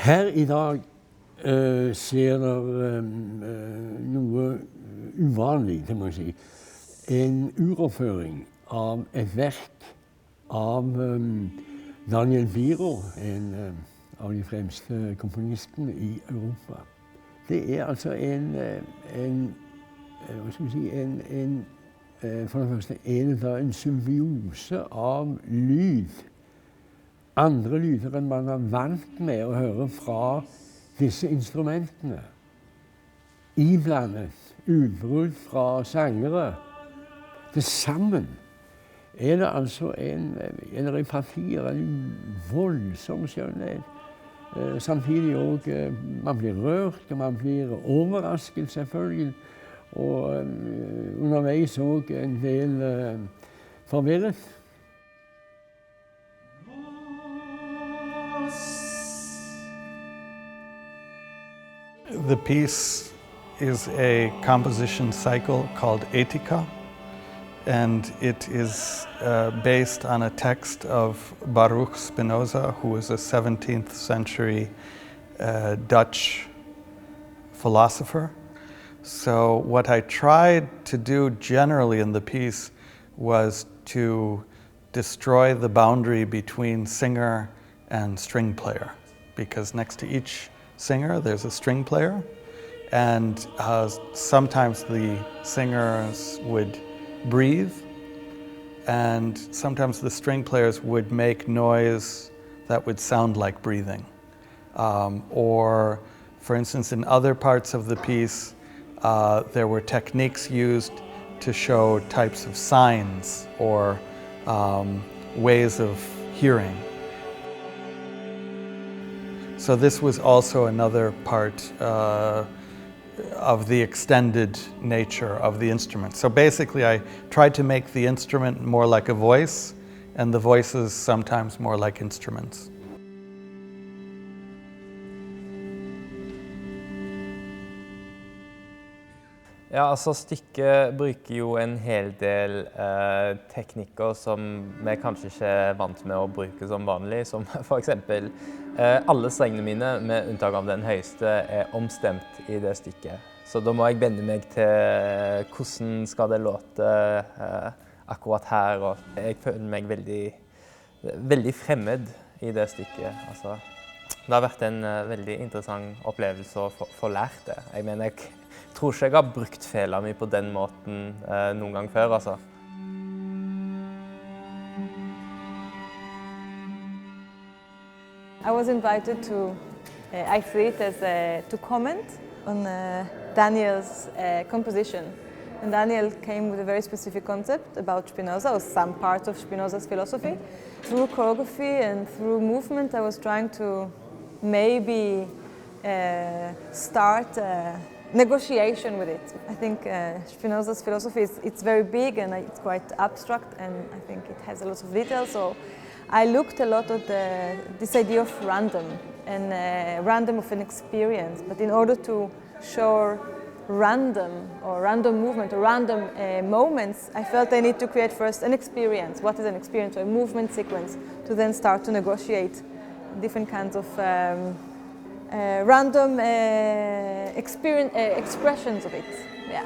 Her I dag skjer det noe uvanlig, det må jeg si. En uroppføring av et verk av Daniel Biró, en av de fremste komponistene I Europa. Det altså for det første en symbiose av lyd, andre lyder enn man vant med å høre fra disse instrumentene. Iblandet utbrudd fra sangere. Til sammen det altså en partier, en voldsom skjønnhet. Samtidig også, man blir rørt, og man blir overrasket selvfølgelig. Og underveis også en del forvirret. The piece is a composition cycle called Ethica, and it is based on a text of Baruch Spinoza, who was a 17th century Dutch philosopher. So what I tried to do generally in the piece was to destroy the boundary between singer and string player, because next to each singer there's a string player, and sometimes the singers would breathe, and sometimes the string players would make noise that would sound like breathing. Or, for instance, in other parts of the piece, there were techniques used to show types of signs or ways of hearing. So this was also another part of the extended nature of the instrument. So basically I tried to make the instrument more like a voice and the voices sometimes more like instruments. Ja, altså stykket bruker jo en hel del teknikker som vi kanskje ikke vant med å bruke som vanlig, som for eksempel alle strengene mine, med unntak av den høyeste, omstemt I det stykket. Så da må jeg vende meg til hvordan skal det låte akkurat her, og jeg føler meg veldig fremmed I det stykket. Altså, det har vært en veldig interessant opplevelse å få lært det. Jeg mener, jeg tror ikke jeg har brukt fela mi på den måten noen gang før, altså. I was invited to to comment on Daniel's composition. And Daniel came with a very specific concept about Spinoza, or some parts of Spinoza's philosophy. Through choreography and through movement, I was trying to maybe start negotiation with it. I think Spinoza's philosophy it's very big and it's quite abstract, and I think it has a lot of details. So I looked a lot at this idea of random and random of an experience. But in order to show random movement or random moments, I felt I need to create first an experience. What is an experience or a movement sequence to then start to negotiate different kinds of random expressions of it. Yeah.